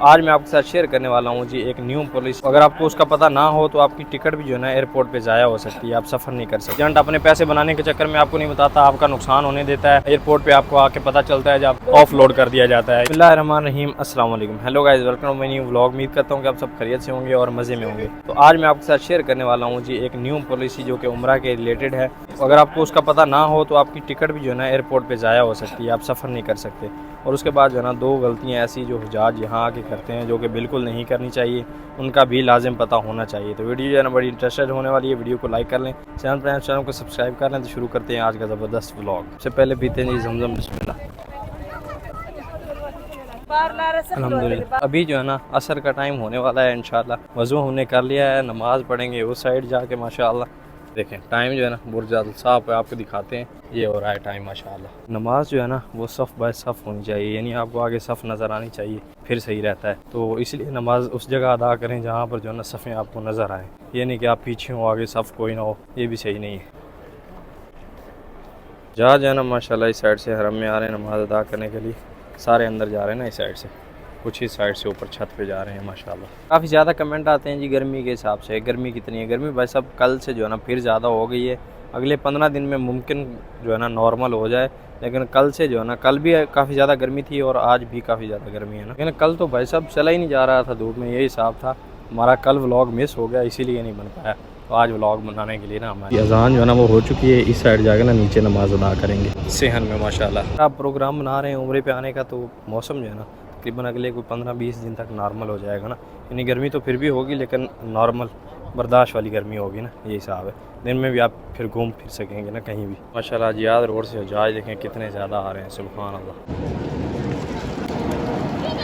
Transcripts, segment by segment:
आज मैं आपके साथ शेयर करने वाला हूँ जी एक न्यू पॉलिसी। अगर आपको उसका पता ना हो तो आपकी टिकट भी जो है ना एयरपोर्ट पे ज़ाया हो सकती है, आप सफ़र नहीं कर सकते। एजेंट अपने पैसे बनाने के चक्कर में आपको नहीं बताता, आपका नुकसान होने देता है। एयरपोर्ट पे आपको आके पता चलता है जब ऑफ लोड कर दिया जाता है। बिस्मिल्लाहिर्रहमानिर्रहीम, अस्सलाम वालेकुम, hello guys, welcome to my new vlog. उम्मीद करता हूँ कि आप सब खैरियत से होंगे और मज़े में होंगे। तो आज मैं आपके साथ शेयर करने वाला हूँ जी एक न्यू पॉलिसी जो कि उम्रा के रिलेटेड है। अगर आपको उसका पता ना हो तो आपकी टिकट भी जो है ना एयरपोर्ट पे ज़ाया हो सकती है, आप सफ़र नहीं कर सकते। और उसके बाद जो है ना दो गलतियाँ ऐसी जो हुज्जाज यहाँ आके करते हैं जो कि बिल्कुल नहीं करनी चाहिए, उनका भी लाजिम पता होना चाहिए। तो वीडियो जो है ना बड़ी इंटरेस्टेड होने वाली है, वीडियो को लाइक कर लें, चैनल को सब्सक्राइब कर लें। तो शुरू करते हैं आज का ज़बरदस्त व्लॉग। सबसे पहले पीते हैं जी ज़मज़म, बिस्मिल्लाह। अल्हम्दुलिल्लाह। अभी जो है ना असर का टाइम होने वाला है, इंशाल्लाह वज़ू हमने कर लिया है, नमाज़ पढ़ेंगे उस साइड जाके माशाल्लाह। देखें टाइम जो है ना बुर्ज साफ है, आपको दिखाते हैं, ये हो रहा है टाइम माशाल्लाह। नमाज जो है ना वो सफ़ बाय सफ़ होनी चाहिए, यानी आपको आगे सफ़ नज़र आनी चाहिए, फिर सही रहता है। तो इसलिए नमाज उस जगह अदा करें जहाँ पर जो है ना सफ़ें आपको नज़र आएँ, ये नहीं कि आप पीछे हो आगे सफ़ कोई ना हो, ये भी सही नहीं है। जहाँ जो है ना माशाल्लाह इस साइड से हरम में आ रहे हैं नमाज़ अदा करने के लिए, सारे अंदर जा रहे हैं ना इस साइड से, कुछ ही साइड से ऊपर छत पे जा रहे हैं माशाल्लाह। काफ़ी ज़्यादा कमेंट आते हैं जी गर्मी के हिसाब से, गर्मी कितनी है। गर्मी भाई साहब कल से जो है ना फिर ज़्यादा हो गई है, अगले 15 दिन में मुमकिन जो है ना नॉर्मल हो जाए, लेकिन कल से जो है ना, कल भी काफ़ी ज़्यादा गर्मी थी और आज भी काफ़ी ज़्यादा गर्मी है ना। लेकिन कल तो भाई साहब चला ही नहीं जा रहा था धूप में, यही हिसाब था। हमारा कल व्लॉग मिस हो गया, इसीलिए नहीं बन पाया। तो आज व्लॉग बनाने के लिए ना हमारी अज़ान जो है ना वो हो चुकी है, इस साइड जाकर ना नीचे नमाज़ अदा करेंगे सेहन में माशाल्लाह। आप प्रोग्राम बना रहे हैं उम्रे पे आने का, तो मौसम जो है ना तकरीबन अगले कोई 15-20 दिन तक नॉर्मल हो जाएगा ना, यानी गर्मी तो फिर भी होगी लेकिन नॉर्मल बर्दाश्त वाली गर्मी होगी ना, ये हिसाब है। दिन में भी आप फिर घूम फिर सकेंगे ना कहीं भी माशाल्लाह। जियाद रोड से जहाज देखें कितने ज़्यादा आ रहे हैं, सुभान अल्लाह।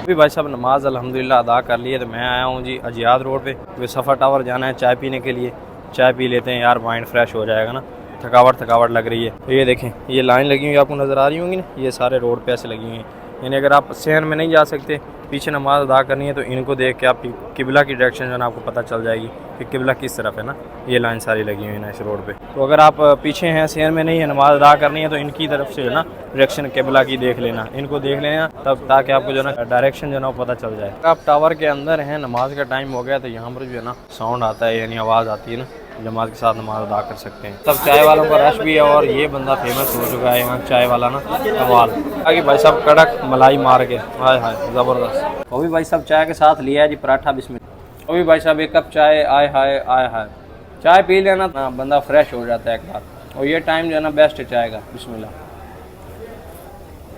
अभी भाई साहब नमाज़ अल्हम्दुलिल्लाह अदा कर ली है, तो मैं आया हूँ जी अजियाद रोड पे, क्योंकि सफ़र टावर जाना है चाय पीने के लिए। चाय पी लेते हैं यार, माइंड फ्रेश हो जाएगा ना, थकावट लग रही है। तो ये देखें, ये लाइन लगी हुई आपको नज़र आ रही होंगी ना, ये सारे रोड पे ऐसे लगी हुई हैं। यानी अगर आप शहर में नहीं जा सकते, पीछे नमाज़ अदा करनी है, तो इनको देख के आपकी किबला की डायरेक्शन जो है ना आपको पता चल जाएगी कि किबला किस तरफ है ना। ये लाइन सारी लगी हुई है ना इस रोड पे। तो अगर आप पीछे हैं, शहर में नहीं है, नमाज़ अदा करनी है, तो इनकी तरफ से जो है ना डायरेक्शन किबला की देख लेना, इनको देख लेना, तब ताकि आपको जो है ना डायरेक्शन जो है ना वो पता चल जाए। आप टावर के अंदर हैं, नमाज का टाइम हो गया, तो यहाँ पर जो है ना साउंड आता है, यानी आवाज़ आती है ना, जमात के साथ नमाज अदा कर सकते हैं। सब चाय वालों का रश भी है, और ये बंदा फेमस हो चुका है यहाँ चाय वाला ना, कमाल। आगे भाई साहब कड़क मलाई मार के, हाय हाय ज़बरदस्त। वो भी भाई साहब चाय के साथ लिया है जी पराठा, बिस्मिल्लाह। वो भी भाई साहब एक कप चाय, आय हाय आय हाय। चाय पी लेना ना बंदा फ्रेश हो जाता है एक बार, और ये टाइम जो है ना बेस्ट है चाय का, बिस्मिल्लाह।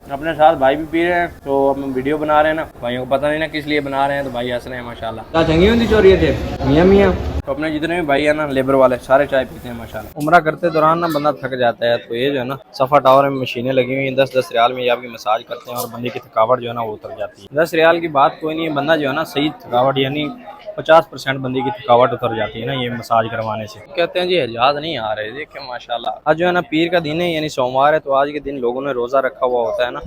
अपने साथ भाई भी पी रहे हैं, तो अब हम वीडियो बना रहे हैं ना, भाइयों को पता नहीं ना किस लिए बना रहे हैं, तो भाई हंस रहे हैं माशाल्लाह। चंगी होती चोरी थे मियाँ मियाँ। तो अपने जितने भी भाई है ना लेबर वाले, सारे चाय पीते हैं माशाल्लाह। उम्रा करते दौरान ना बंदा थक जाता है, तो ये जो है ना सफ़ा टावर में मशीनें लगी हुई हैं, 10-10 रियाल में ये आपकी मसाज करते हैं, और बंदे की थकावट जो है ना वो उतर जाती है। 10 रियाल की बात कोई नहीं है, बंदा जो है ना सही थकावट, यानी 50% बंदे की थकावट उतर जाती है ना ये मसाज करवाने से। कहते हैं जी हजाज नहीं आ रहे, देखिए माशाल्लाह। आज जो है ना पीर का दिन है, यानी सोमवार है, तो आज के दिन लोगों ने रोज़ा रखा हुआ होता है ना।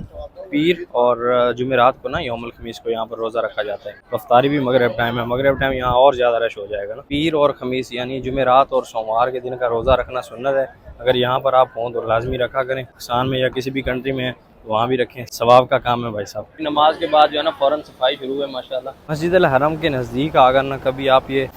पीर और जुमेरात को ना यौमुल खमीस को यहाँ पर रोज़ा रखा जाता है। अफ्तारी भी मगरिब टाइम है, मगरिब टाइम यहाँ और ज़्यादा रश हो जाएगा ना। पीर और खमीस यानी जुमेरात और सोमवार के दिन का रोज़ा रखना सुन्नत है। अगर यहाँ पर आप हों तो लाजमी रखा करें, पाकिस्तान में या किसी भी कंट्री में तो वहाँ भी रखें, सवाब का काम है भाई साहब। नमाज के बाद जो है ना फ़ौरन सफाई शुरू है माशाल्लाह। मस्जिद अल हरम के नज़दीक आकर ना कभी आप ये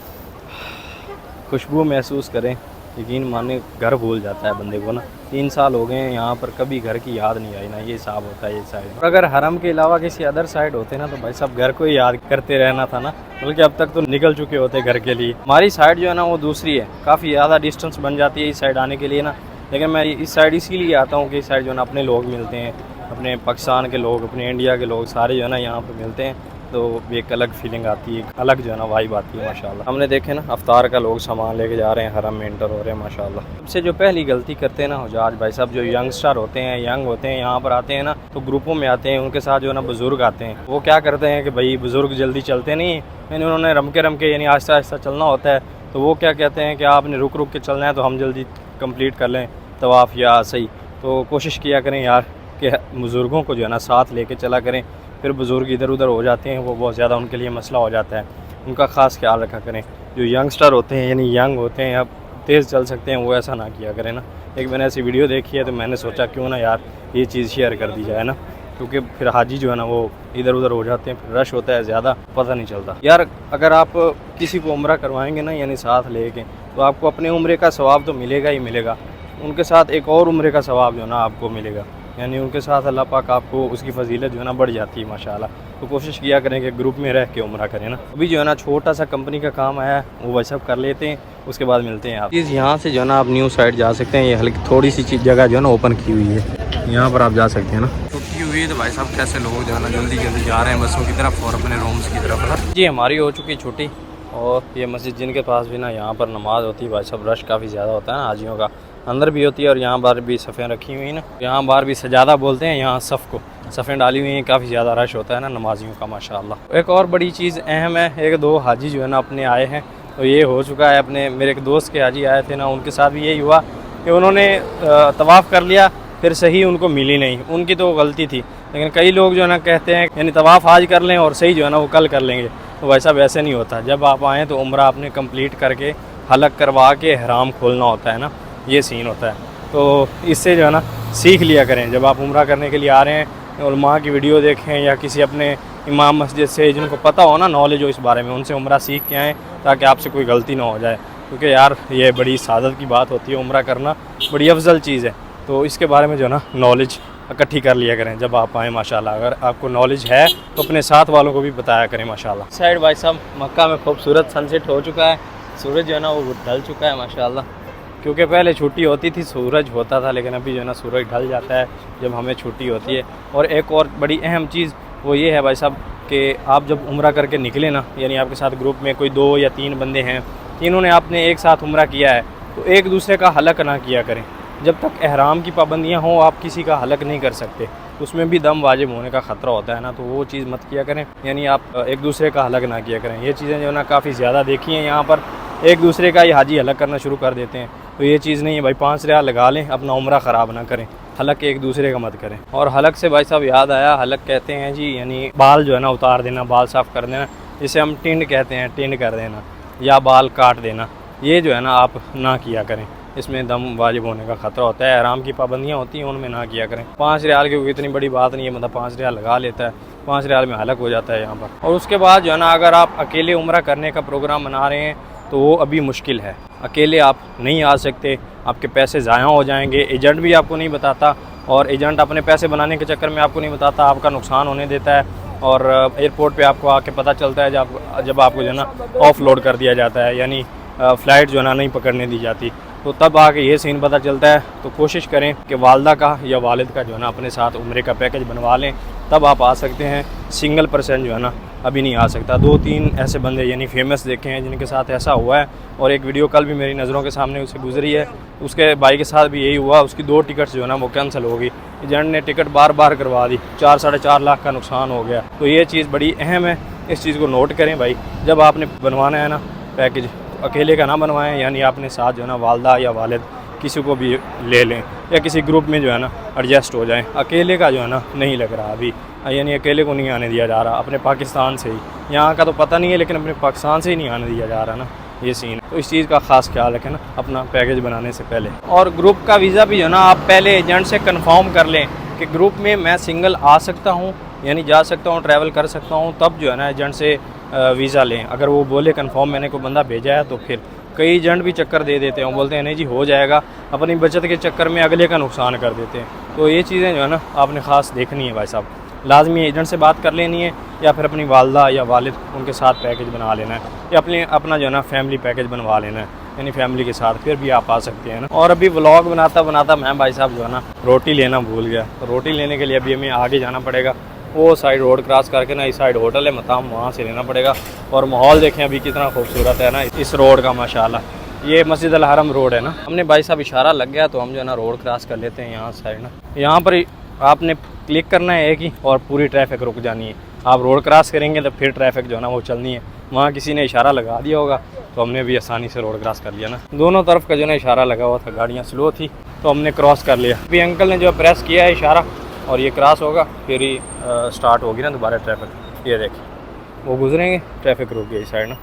खुशबू महसूस करें, यकीन माने घर भूल जाता है बंदे को ना। 3 साल हो गए हैं यहाँ पर, कभी घर की याद नहीं आई ना, ये हिसाब होता है ये साइड। और अगर हरम के अलावा किसी अदर साइड होते ना, तो भाई साहब घर को ही याद करते रहना था ना, बल्कि अब तक तो निकल चुके होते घर के लिए। हमारी साइड जो है ना वो दूसरी है, काफ़ी ज़्यादा डिस्टेंस बन जाती है इस साइड आने के लिए ना। लेकिन मैं इस साइड इसीलिए आता हूँ कि इस साइड जो है ना अपने लोग मिलते हैं, अपने पाकिस्तान के लोग, अपने इंडिया के लोग सारे जो है ना यहाँ पर मिलते हैं, तो एक अलग फीलिंग आती है, अलग जो है ना वाइब आती है माशाल्लाह। हमने देखे ना अफ्तार का लोग सामान लेके जा रहे हैं, हरम में एंटर हो रहे हैं माशाल्लाह। सबसे जो पहली गलती करते हैं ना हुज्जाज भाई साहब, जो यंगस्टर होते हैं, यंग होते हैं, यहाँ पर आते हैं ना तो ग्रुपों में आते हैं, उनके साथ जो है ना बुज़ुर्ग आते हैं। वो क्या करते हैं कि भाई बुज़ुर्ग जल्दी चलते नहीं, यानी उन्होंने रम के यानी आहिस्ता आहिस्ता चलना होता है, तो वो क्या कहते हैं कि आपने रुक रुक के चलना है, तो हम जल्दी कंप्लीट कर लें तवाफ़ या सही। तो कोशिश किया करें यार कि बुज़ुर्गों को जो है ना साथ लेके चला करें, फिर बुज़ुर्ग इधर उधर हो जाते हैं, वो बहुत ज़्यादा उनके लिए मसला हो जाता है, उनका ख़ास ख्याल रखा करें। जो यंगस्टर होते हैं यानी यंग होते हैं, अब तेज़ चल सकते हैं, वो ऐसा ना किया करें ना। एक मैंने ऐसी वीडियो देखी है, तो मैंने सोचा क्यों ना यार ये चीज़ शेयर कर दी जाए ना। क्योंकि फिर हाजी जो है ना वो इधर उधर हो जाते हैं, फिर रश होता है ज़्यादा, पता नहीं चलता। यार अगर आप किसी को उम्रा करवाएंगे ना यानी साथ लेके, तो आपको अपने उम्रे का सवाब तो मिलेगा ही मिलेगा, उनके साथ एक और उम्रे का सवाब जो है ना आपको मिलेगा, यानी उनके साथ अल्लाह पाक आपको उसकी फजीलत जो है ना बढ़ जाती है माशाल्लाह। तो कोशिश किया करें कि ग्रुप में रह के उम्रा करें ना। अभी जो है ना छोटा सा कंपनी का काम आया है, वो वैसा कर लेते हैं, उसके बाद मिलते हैं आप। प्लीज़ यहाँ से जो है ना आप न्यू साइड जा सकते हैं, ये हल्की थोड़ी सी चीज़ जगह जो है ना ओपन की हुई है, यहाँ पर आप जा सकते हैं ना। छुट्टी हुई है तो भाई साहब कैसे लोग जो है ना जल्दी जल्दी जा रहे हैं बसों की तरफ और अपने रूम्स की तरफ। जी हमारी हो चुकी छुट्टी, और ये मस्जिद जिनके पास भी ना यहाँ पर नमाज़ होती है भाई साहब, रश काफ़ी ज़्यादा होता है ना हाजियों का, अंदर भी होती है और यहाँ बाहर भी सफ़ें रखी हुई हैं ना, यहाँ बाहर भी सजादा बोलते हैं, यहाँ सफ़ को सफ़ें डाली हुई हैं, काफ़ी ज़्यादा रश होता है ना नमाजियों का माशाल्लाह। एक और बड़ी चीज़ अहम है, एक दो हाजी जो है ना अपने आए हैं, तो ये हो चुका है अपने मेरे एक दोस्त के हाजी आए थे ना, उनके साथ भी यही हुआ कि उन्होंने तवाफ़ कर लिया, फिर सही उनको मिली नहीं, उनकी तो गलती थी। लेकिन कई लोग जो है ना कहते हैं यानी तवाफ़ आज कर लें और सही जो है ना वो कल कर लेंगे, तो वैसा वैसे नहीं होता। जब आप आएँ तो उम्रा आपने कंप्लीट करके हलक करवा के ihram खोलना होता है ना, ये सीन होता है। तो इससे जो है ना सीख लिया करें, जब आप उम्रा करने के लिए आ रहे हैं उलमा की वीडियो देखें या किसी अपने इमाम मस्जिद से जिनको पता हो ना नॉलेज हो इस बारे में, उनसे उम्रा सीख के आएँ ताकि आपसे कोई गलती ना हो जाए, क्योंकि यार ये बड़ी सादत की बात होती है, उम्रा करना बड़ी अफजल चीज़ है। तो इसके बारे में जो है ना नॉलेज इकट्ठी कर लिया करें जब आप आएँ माशाल्लाह। अगर आपको नॉलेज है तो अपने साथ वालों को भी बताया करें माशाल्लाह। साइड भाई साहब मक्का में खूबसूरत सनसेट हो चुका है, सूरज जो है ना वो ढल चुका है माशाल्लाह, क्योंकि पहले छुट्टी होती थी सूरज होता था, लेकिन अभी जो है ना सूरज ढल जाता है जब हमें छुट्टी होती है। और एक और बड़ी अहम चीज़ वो ये है भाई साहब कि आप जब उम्रा करके निकले ना, यानी आपके साथ ग्रुप में कोई 2 या 3 बंदे हैं, तीनों ने आपने एक साथ उम्रा किया है, तो एक दूसरे का हलक ना किया करें। जब तक ihram की पाबंदियाँ हों आप किसी का हलक नहीं कर सकते, उसमें भी दम वाजिब होने का ख़तरा होता है ना, तो वो चीज़ मत किया करें, यानी आप एक दूसरे का हलक ना किया करें। ये चीज़ें जो है ना काफ़ी ज़्यादा देखी हैं यहाँ पर, एक दूसरे का ये हाजी हलक करना शुरू कर देते हैं, तो ये चीज़ नहीं है भाई। 5 रियाल लगा लें, अपना उम्रा ख़राब ना करें, हलक एक दूसरे का मत करें। और हलक से भाई साहब याद आया, हलक कहते हैं जी यानी बाल जो है ना उतार देना, बाल साफ़ कर देना, जिसे हम टिंड कहते हैं, टिंड कर देना या बाल काट देना, ये जो है ना आप ना किया करें, इसमें दम वाजिब होने का ख़तरा होता है। ihram की पाबंदियाँ होती हैं उनमें ना किया करें। 5 रियाल की इतनी बड़ी बात नहीं है, मतलब 5 रियाल लगा लेता है, 5 रियाल में हलक हो जाता है यहाँ पर। और उसके बाद जो है ना अगर आप अकेले उम्रा करने का प्रोग्राम बना रहे हैं तो वो अभी मुश्किल है, अकेले आप नहीं आ सकते, आपके पैसे ज़ाया हो जाएंगे, एजेंट भी आपको नहीं बताता, और एजेंट अपने पैसे बनाने के चक्कर में आपको नहीं बताता, आपका नुकसान होने देता है, और एयरपोर्ट पे आपको आके पता चलता है जब आपको जो है ना ऑफ लोड कर दिया जाता है, यानी फ़्लाइट जो है ना नहीं पकड़ने दी जाती, तो तब आके ये सीन पता चलता है। तो कोशिश करें कि वालदा का या वालिद का जो है ना अपने साथ उम्रे का पैकेज बनवा लें, तब आप आ सकते हैं। सिंगल पर्सन जो है ना अभी नहीं आ सकता। 2-3 ऐसे बंदे यानी फेमस देखे हैं जिनके साथ ऐसा हुआ है, और एक वीडियो कल भी मेरी नज़रों के सामने उसे गुजरी है, उसके भाई के साथ भी यही हुआ, उसकी 2 टिकट्स जो है ना वो कैंसिल हो गई, एजेंट ने टिकट बार बार करवा दी, 4-4.5 लाख का नुकसान हो गया। तो ये चीज़ बड़ी अहम है, इस चीज़ को नोट करें भाई, जब आपने बनवाना है ना पैकेज, अकेले का ना बनवाएं, यानी आपने साथ जो है ना वालदा या वालिद किसी को भी ले लें, या किसी ग्रुप में जो है ना एडजस्ट हो जाएं। अकेले का जो है ना नहीं लग रहा अभी, यानी अकेले को नहीं आने दिया जा रहा, अपने पाकिस्तान से ही, यहाँ का तो पता नहीं है लेकिन अपने पाकिस्तान से ही नहीं आने दिया जा रहा ना, ये सीन है। तो इस चीज़ का ख़ास ख्याल रखें ना अपना पैकेज बनाने से पहले। और ग्रुप का वीज़ा भी जो है ना आप पहले एजेंट से कन्फर्म कर लें कि ग्रुप में मैं सिंगल आ सकता हूँ, यानी जा सकता हूँ, ट्रैवल कर सकता हूँ, तब जो है ना एजेंट से वीज़ा लें। अगर वो बोले कन्फर्म मैंने कोई बंदा भेजा है, तो फिर कई एजेंट भी चक्कर दे देते हैं, वो बोलते हैं नहीं जी हो जाएगा, अपनी बचत के चक्कर में अगले का नुकसान कर देते हैं। तो ये चीज़ें जो है ना आपने ख़ास देखनी है भाई साहब, लाजमी एजेंट से बात कर लेनी है, या फिर अपनी वालदा या वालिद उनके साथ पैकेज बना लेना है, या अपना जो है ना फैमिली पैकेज बनवा लेना है, यानी फैमिली के साथ फिर भी आप आ सकते हैं ना। और अभी व्लॉग बनाता बनाता मैं भाई साहब जो है ना रोटी लेना भूल गया, तो रोटी लेने के लिए अभी हमें आगे जाना पड़ेगा, वो साइड रोड क्रॉस करके ना, इस साइड होटल है मताम, वहाँ से लेना पड़ेगा। और माहौल देखें अभी कितना खूबसूरत है ना इस रोड का माशाल्लाह। ये मस्जिद अल हरम रोड है ना, हमने भाई साहब इशारा लग गया तो हम जो है ना रोड क्रॉस कर लेते हैं यहाँ साइड ना। यहाँ पर आपने क्लिक करना है एक ही, और पूरी ट्रैफिक रुक जानी है। आप रोड क्रॉस करेंगे तो फिर ट्रैफिक जो है ना वो चलनी है। वहाँ किसी ने इशारा लगा दिया होगा तो हमने भी आसानी से रोड क्रॉस कर लिया ना। दोनों तरफ का जो है इशारा लगा हुआ था, गाड़ियाँ स्लो थी तो हमने क्रॉस कर लिया। अभी अंकल ने जो प्रेस किया है इशारा, और ये क्रॉस होगा फिर ही स्टार्ट होगी ना दोबारा ट्रैफिक। ये देखिए वो गुजरेंगे, ट्रैफिक रुक गई इस साइड ना,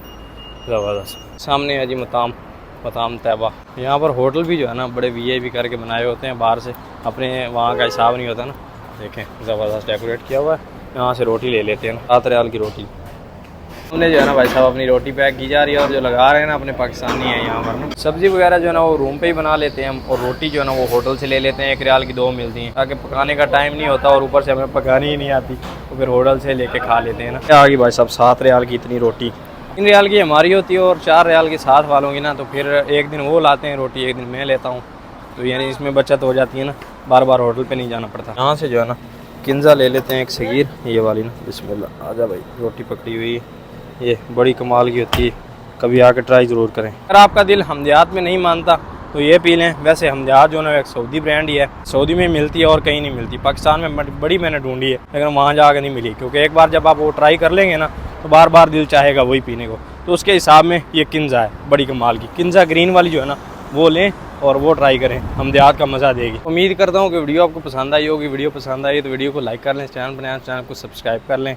ज़बरदस्त। सामने है जी मताम तैबा। यहाँ पर होटल भी जो है ना बड़े वीआईपी करके बनाए होते हैं, बाहर से अपने वहाँ का हिसाब नहीं होता ना, देखें ज़बरदस्त डेकोरेट किया हुआ है। यहाँ से रोटी ले लेते हैं ना, 7 रियाल की रोटी। हमने जो है ना भाई साहब अपनी रोटी पैक की जा रही है, और जो लगा रहे हैं ना अपने पाकिस्तानी है यहाँ पर ना। सब्ज़ी वगैरह जो है ना वो रूम पे ही बना लेते हैं हम, और रोटी जो है ना वो होटल से ले लेते हैं। 1 रियाल की 2 मिलती हैं, ताकि पकाने का टाइम नहीं होता और ऊपर से हमें पकानी ही नहीं आती, तो फिर होटल से लेके खा लेते हैं ना। आ गई भाई साहब 7 रियाल की इतनी रोटी। 3 रियाल की हमारी होती है और 4 रियाल की साथ वालों की ना, तो फिर एक दिन वो लाते हैं रोटी, एक दिन मैं लेता हूँ, तो यानी इसमें बचत हो जाती है ना, बार बार होटल पे नहीं जाना पड़ता। यहाँ से जो है ना किंजा ले लेते हैं एक सगीर, ये वाली ना, बिस्मिल्लाह। आजा भाई, रोटी पकड़ी हुई ये बड़ी कमाल की होती है, कभी आके ट्राई ज़रूर करें। अगर आपका दिल हमदयात में नहीं मानता तो ये पी लें। वैसे हमदयात जो है एक सऊदी ब्रांड ही है, सऊदी में मिलती है और कहीं नहीं मिलती। पाकिस्तान में बड़ी मैंने ढूंढी है, लेकिन वहाँ जाकर नहीं मिली, क्योंकि एक बार जब आप वो ट्राई कर लेंगे ना तो बार बार दिल चाहेगा वही पीने को। तो उसके हिसाब में ये किंजा है बड़ी कमाल की। किंजा ग्रीन वाली जो है ना वो लें और वो ट्राई करें, हमदयात का मज़ा देगी। उम्मीद करता हूँ कि वीडियो आपको पसंद आई होगी। वीडियो पसंद आई तो वीडियो को लाइक कर लें, चैनल बनाए चैनल को सब्सक्राइब कर लें।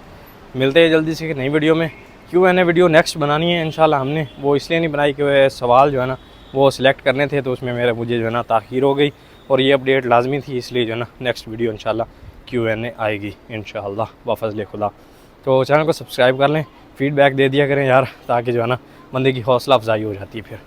मिलते हैं जल्दी से नई वीडियो में। Q&A वीडियो नेक्स्ट बनानी है इंशाल्लाह। हमने वो इसलिए नहीं बनाई कि सवाल जो है ना वो सिलेक्ट करने थे, तो उसमें मुझे जो है ना ताख़ीर हो गई, और ये अपडेट लाजमी थी, इसलिए जो है ना नेक्स्ट वीडियो इंशाल्लाह Q&A आएगी इंशाल्लाह बफ़ज़्ल खुदा। तो चैनल को सब्सक्राइब कर लें, फ़ीडबैक दे दिया करें यार, ताकि जो है ना बंदे की हौसला अफजाई हो जाती है फिर।